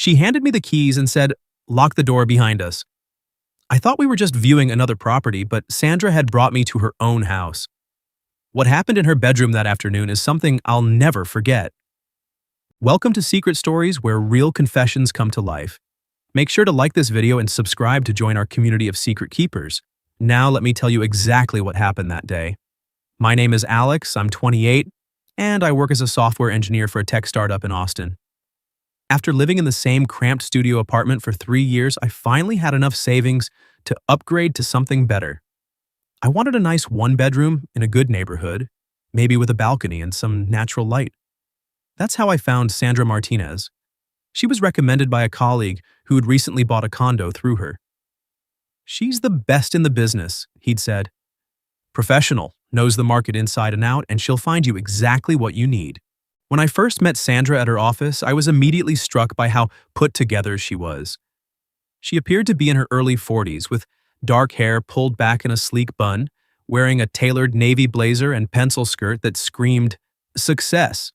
She handed me the keys and said, "Lock the door behind us." I thought we were just viewing another property, but Sandra had brought me to her own house. What happened in her bedroom that afternoon is something I'll never forget. Welcome to Secret Stories, where real confessions come to life. Make sure to like this video and subscribe to join our community of secret keepers. Now let me tell you exactly what happened that day. My name is Alex, I'm 28, and I work as a software engineer for a tech startup in Austin. After living in the same cramped studio apartment for 3 years, I finally had enough savings to upgrade to something better. I wanted a nice one-bedroom in a good neighborhood, maybe with a balcony and some natural light. That's how I found Sandra Martinez. She was recommended by a colleague who had recently bought a condo through her. "She's the best in the business," he'd said. "Professional, knows the market inside and out, and she'll find you exactly what you need." When I first met Sandra at her office, I was immediately struck by how put together she was. She appeared to be in her early 40s, with dark hair pulled back in a sleek bun, wearing a tailored navy blazer and pencil skirt that screamed success.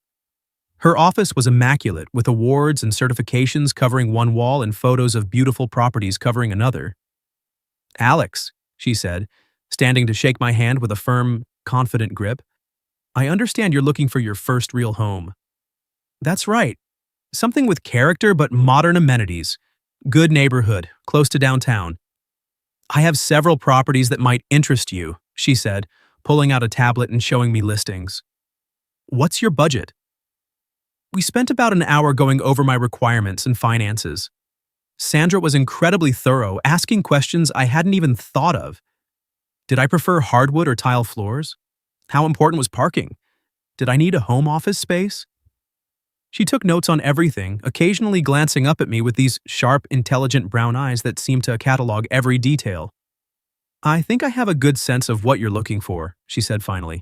Her office was immaculate, with awards and certifications covering one wall and photos of beautiful properties covering another. "Alex," she said, standing to shake my hand with a firm, confident grip, "I understand you're looking for your first real home." "That's right. Something with character but modern amenities. Good neighborhood, close to downtown." "I have several properties that might interest you," she said, pulling out a tablet and showing me listings. "What's your budget?" We spent about an hour going over my requirements and finances. Sandra was incredibly thorough, asking questions I hadn't even thought of. Did I prefer hardwood or tile floors? How important was parking? Did I need a home office space? She took notes on everything, occasionally glancing up at me with these sharp, intelligent brown eyes that seemed to catalog every detail. "I think I have a good sense of what you're looking for," she said finally.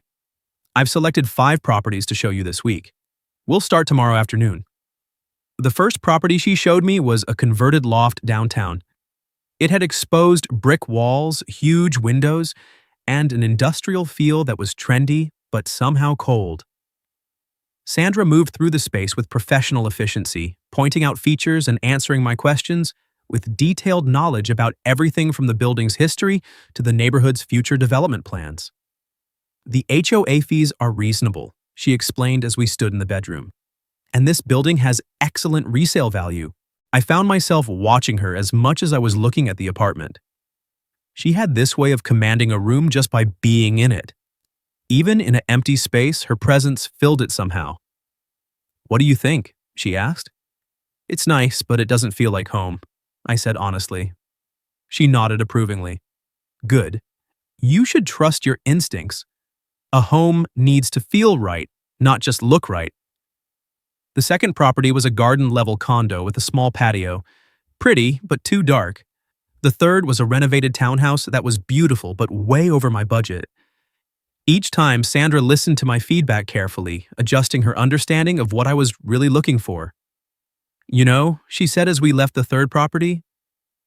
"I've selected 5 properties to show you this week. We'll start tomorrow afternoon." The first property she showed me was a converted loft downtown. It had exposed brick walls, huge windows, and an industrial feel that was trendy but somehow cold. Sandra moved through the space with professional efficiency, pointing out features and answering my questions with detailed knowledge about everything from the building's history to the neighborhood's future development plans. "The HOA fees are reasonable," she explained as we stood in the bedroom. "And this building has excellent resale value." I found myself watching her as much as I was looking at the apartment. She had this way of commanding a room just by being in it. Even in an empty space, her presence filled it somehow. "What do you think?" she asked. "It's nice, but it doesn't feel like home," I said honestly. She nodded approvingly. "Good. You should trust your instincts. A home needs to feel right, not just look right." The second property was a garden-level condo with a small patio. Pretty, but too dark. The third was a renovated townhouse that was beautiful but way over my budget. Each time, Sandra listened to my feedback carefully, adjusting her understanding of what I was really looking for. "You know," she said as we left the third property,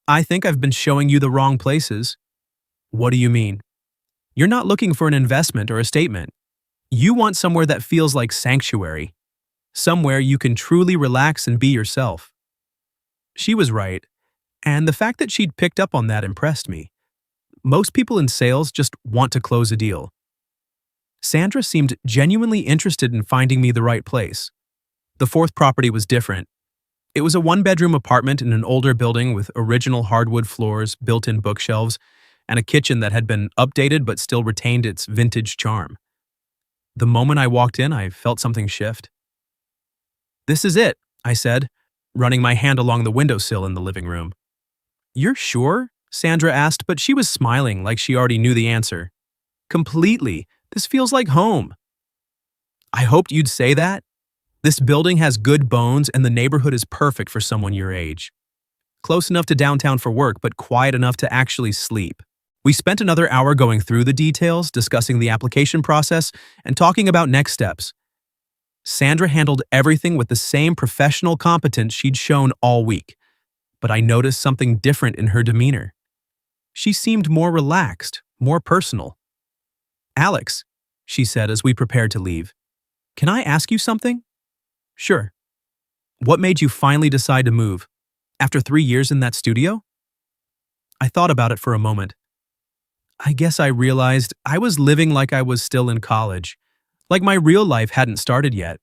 "I think I've been showing you the wrong places." "What do you mean?" "You're not looking for an investment or a statement. You want somewhere that feels like sanctuary. Somewhere you can truly relax and be yourself." She was right, and the fact that she'd picked up on that impressed me. Most people in sales just want to close a deal. Sandra seemed genuinely interested in finding me the right place. The fourth property was different. It was a one-bedroom apartment in an older building with original hardwood floors, built-in bookshelves, and a kitchen that had been updated but still retained its vintage charm. The moment I walked in, I felt something shift. "This is it," I said, running my hand along the windowsill in the living room. "You're sure?" Sandra asked, but she was smiling like she already knew the answer. "Completely. This feels like home." "I hoped you'd say that. This building has good bones and the neighborhood is perfect for someone your age. Close enough to downtown for work, but quiet enough to actually sleep." We spent another hour going through the details, discussing the application process, and talking about next steps. Sandra handled everything with the same professional competence she'd shown all week, but I noticed something different in her demeanor. She seemed more relaxed, more personal. "Alex," she said as we prepared to leave, "can I ask you something?" "Sure." What made you finally decide to move? After 3 years in that studio? I thought about it for a moment. I guess I realized I was living like I was still in college, like my real life hadn't started yet.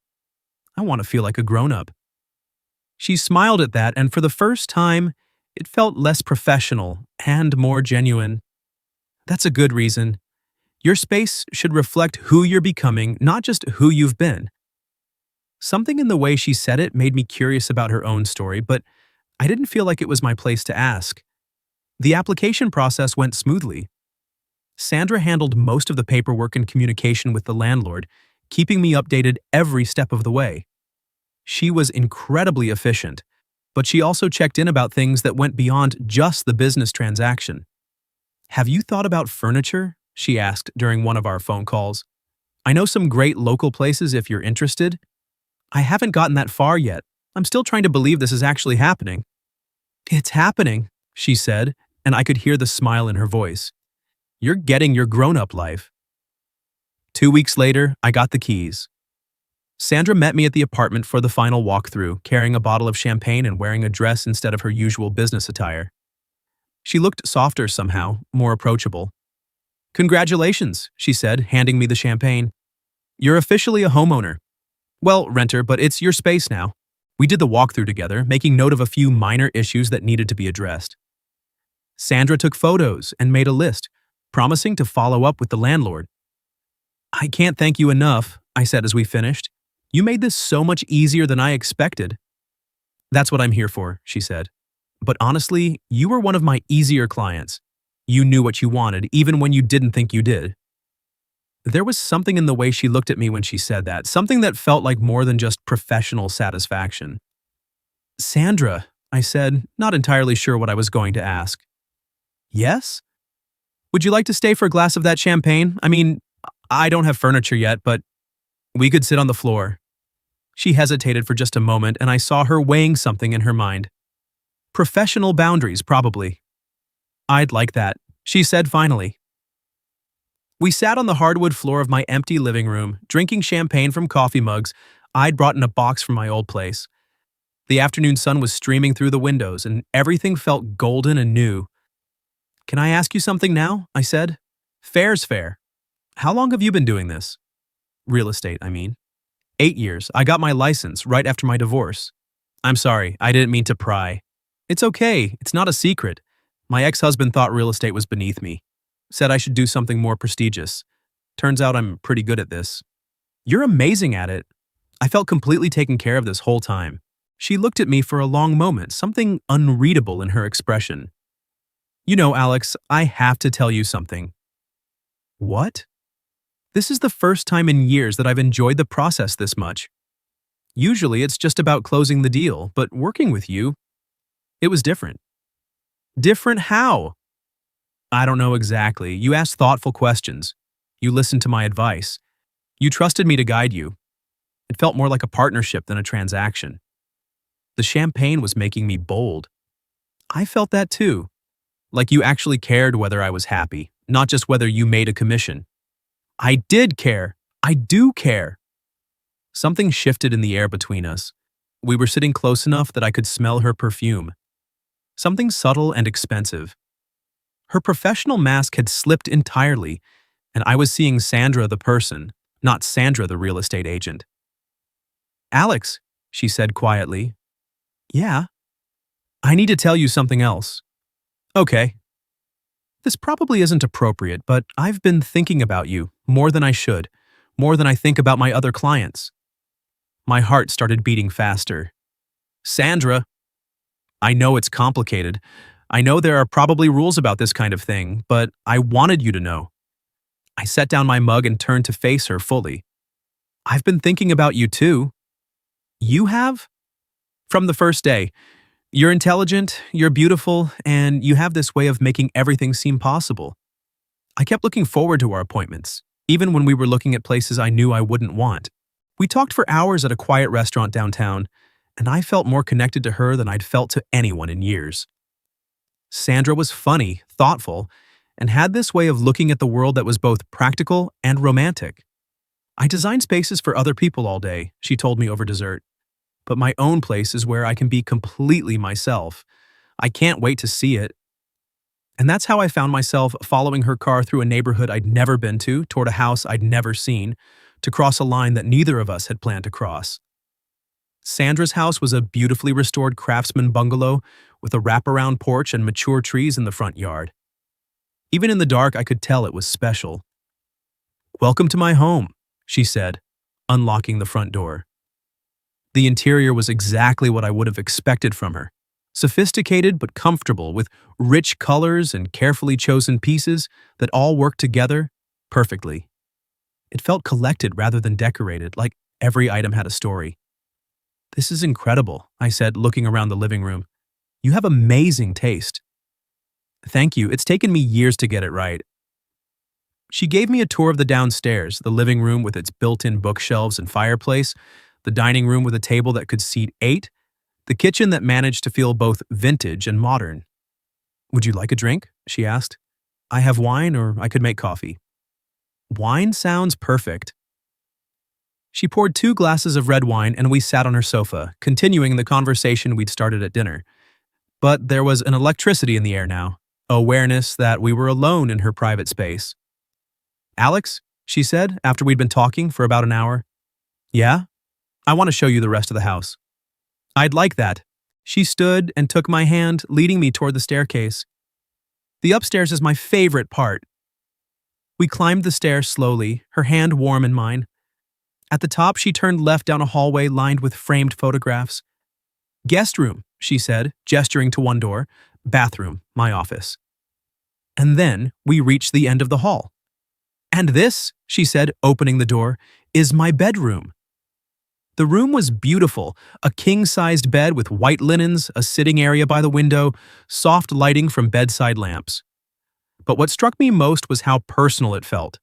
I want to feel like a grown-up. She smiled at that, and for the first time, it felt less professional and more genuine. That's a good reason. Your space should reflect who you're becoming, not just who you've been. Something in the way she said it made me curious about her own story, but I didn't feel like it was my place to ask. The application process went smoothly. Sandra handled most of the paperwork and communication with the landlord, keeping me updated every step of the way. She was incredibly efficient, but she also checked in about things that went beyond just the business transaction. "Have you thought about furniture?" she asked during one of our phone calls. "I know some great local places if you're interested." I haven't gotten that far yet. I'm still trying to believe this is actually happening. "It's happening," she said, and I could hear the smile in her voice. "You're getting your grown-up life." 2 weeks later, I got the keys. Sandra met me at the apartment for the final walkthrough, carrying a bottle of champagne and wearing a dress instead of her usual business attire. She looked softer somehow, more approachable. "Congratulations," she said, handing me the champagne. "You're officially a homeowner. Well, renter, but it's your space now." We did the walkthrough together, making note of a few minor issues that needed to be addressed. Sandra took photos and made a list, promising to follow up with the landlord. "I can't thank you enough," I said as we finished. "You made this so much easier than I expected." "That's what I'm here for," she said. "But honestly, you were one of my easier clients. You knew what you wanted, even when you didn't think you did." There was something in the way she looked at me when she said that, something that felt like more than just professional satisfaction. "Sandra," I said, not entirely sure what I was going to ask. "Yes? Would you like to stay for a glass of that champagne? I mean, I don't have furniture yet, but we could sit on the floor." She hesitated for just a moment, and I saw her weighing something in her mind. Professional boundaries, probably. "I'd like that," she said finally. We sat on the hardwood floor of my empty living room, drinking champagne from coffee mugs I'd brought in a box from my old place. The afternoon sun was streaming through the windows, and everything felt golden and new. "Can I ask you something now?" I said. "Fair's fair. How long have you been doing this?" "Real estate, I mean." 8 years. I got my license right after my divorce." "I'm sorry, I didn't mean to pry." "It's okay, it's not a secret. My ex-husband thought real estate was beneath me. Said I should do something more prestigious. Turns out I'm pretty good at this." "You're amazing at it." I felt completely taken care of this whole time. She looked at me for a long moment, something unreadable in her expression. "You know, Alex, I have to tell you something." "What?" "This is the first time in years that I've enjoyed the process this much. Usually it's just about closing the deal, but working with you, it was different." "Different how?" "I don't know exactly. You asked thoughtful questions. You listened to my advice. You trusted me to guide you. It felt more like a partnership than a transaction. The champagne was making me bold. I felt that too. Like you actually cared whether I was happy, not just whether you made a commission." "I did care. I do care." Something shifted in the air between us. We were sitting close enough that I could smell her perfume. Something subtle and expensive. Her professional mask had slipped entirely, and I was seeing Sandra the person, not Sandra the real estate agent. "Alex," she said quietly. "Yeah?" "I need to tell you something else." "Okay." "This probably isn't appropriate, but I've been thinking about you more than I should, more than I think about my other clients." My heart started beating faster. "Sandra, I know it's complicated. I know there are probably rules about this kind of thing, but I wanted you to know." I set down my mug and turned to face her fully. "I've been thinking about you too." "You have?" "From the first day. You're intelligent, you're beautiful, and you have this way of making everything seem possible. I kept looking forward to our appointments, even when we were looking at places I knew I wouldn't want. We talked for hours at a quiet restaurant downtown, and I felt more connected to her than I'd felt to anyone in years. Sandra was funny, thoughtful, and had this way of looking at the world that was both practical and romantic. "I design spaces for other people all day," she told me over dessert. but my own place is where I can be completely myself. I can't wait to see it. And that's how I found myself following her car through a neighborhood I'd never been to, toward a house I'd never seen, to cross a line that neither of us had planned to cross. Sandra's house was a beautifully restored craftsman bungalow with a wraparound porch and mature trees in the front yard. Even in the dark, I could tell it was special. "Welcome to my home," she said, unlocking the front door. The interior was exactly what I would have expected from her. Sophisticated but comfortable, with rich colors and carefully chosen pieces that all worked together perfectly. It felt collected rather than decorated, like every item had a story. "This is incredible," I said, looking around the living room. "You have amazing taste." "Thank you. It's taken me years to get it right." She gave me a tour of the downstairs, the living room with its built-in bookshelves and fireplace, the dining room with a table that could seat 8, the kitchen that managed to feel both vintage and modern. "Would you like a drink?" she asked. "I have wine, or I could make coffee." "Wine sounds perfect." She poured 2 glasses of red wine and we sat on her sofa, continuing the conversation we'd started at dinner. But there was an electricity in the air now, awareness that we were alone in her private space. "Alex," she said after we'd been talking for about an hour. "Yeah? I want to show you the rest of the house." "I'd like that." She stood and took my hand, leading me toward the staircase. "The upstairs is my favorite part." We climbed the stairs slowly, her hand warm in mine. At the top, she turned left down a hallway lined with framed photographs. "Guest room," she said, gesturing to one door. "Bathroom, my office." And then we reached the end of the hall. "And this," she said, opening the door, "is my bedroom." The room was beautiful, a king-sized bed with white linens, a sitting area by the window, soft lighting from bedside lamps. But what struck me most was how personal it felt.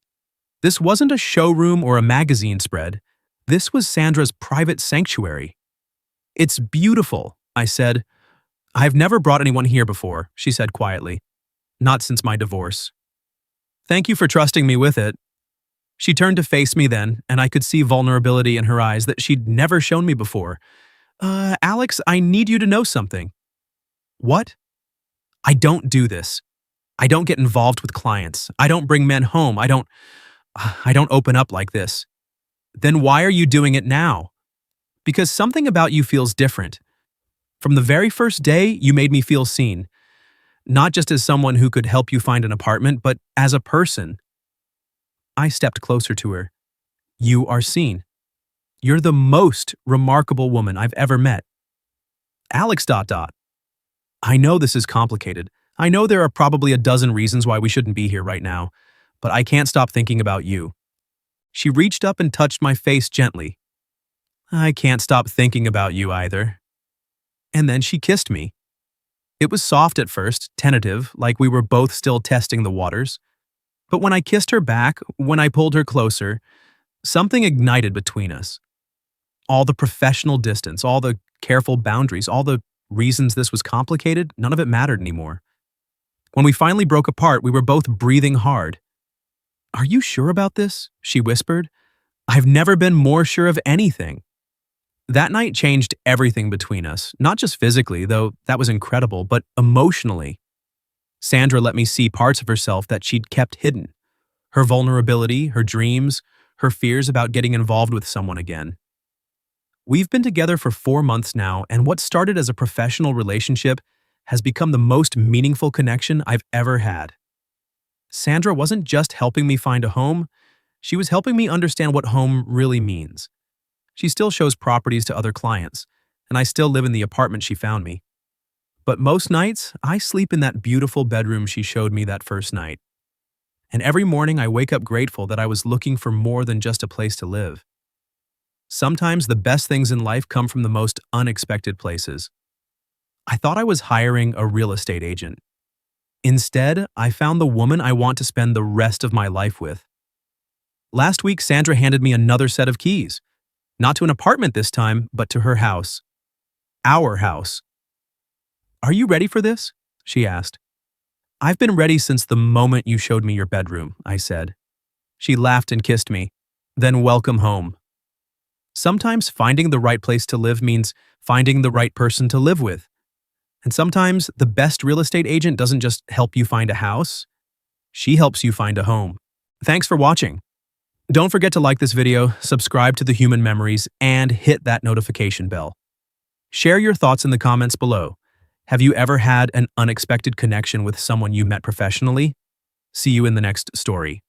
This wasn't a showroom or a magazine spread. This was Sandra's private sanctuary. "It's beautiful," I said. "I've never brought anyone here before," she said quietly. "Not since my divorce." "Thank you for trusting me with it." She turned to face me then, and I could see vulnerability in her eyes that she'd never shown me before. Alex, I need you to know something." "What?" "I don't do this. I don't get involved with clients. I don't bring men home. I don't open up like this." "Then why are you doing it now?" "Because something about you feels different. From the very first day, you made me feel seen. Not just as someone who could help you find an apartment, but as a person." I stepped closer to her. "You are seen. You're the most remarkable woman I've ever met." "Alex ... I know this is complicated. I know there are probably a dozen reasons why we shouldn't be here right now, but I can't stop thinking about you." She reached up and touched my face gently. "I can't stop thinking about you either." And then she kissed me. It was soft at first, tentative, like we were both still testing the waters. But when I kissed her back, when I pulled her closer, something ignited between us. All the professional distance, all the careful boundaries, all the reasons this was complicated, none of it mattered anymore. When we finally broke apart, we were both breathing hard. "Are you sure about this?" she whispered. "I've never been more sure of anything." That night changed everything between us, not just physically, though that was incredible, but emotionally. Sandra let me see parts of herself that she'd kept hidden. Her vulnerability, her dreams, her fears about getting involved with someone again. We've been together for 4 months now, and what started as a professional relationship has become the most meaningful connection I've ever had. Sandra wasn't just helping me find a home, she was helping me understand what home really means. She still shows properties to other clients, and I still live in the apartment she found me. But most nights, I sleep in that beautiful bedroom she showed me that first night. And every morning I wake up grateful that I was looking for more than just a place to live. Sometimes the best things in life come from the most unexpected places. I thought I was hiring a real estate agent. Instead, I found the woman I want to spend the rest of my life with. Last week, Sandra handed me another set of keys. Not to an apartment this time, but to her house. Our house. "Are you ready for this?" she asked. "I've been ready since the moment you showed me your bedroom," I said. She laughed and kissed me. "Then welcome home." Sometimes finding the right place to live means finding the right person to live with. And sometimes the best real estate agent doesn't just help you find a house, she helps you find a home. Thanks for watching. Don't forget to like this video, subscribe to The Human Memories, and hit that notification bell. Share your thoughts in the comments below. Have you ever had an unexpected connection with someone you met professionally? See you in the next story.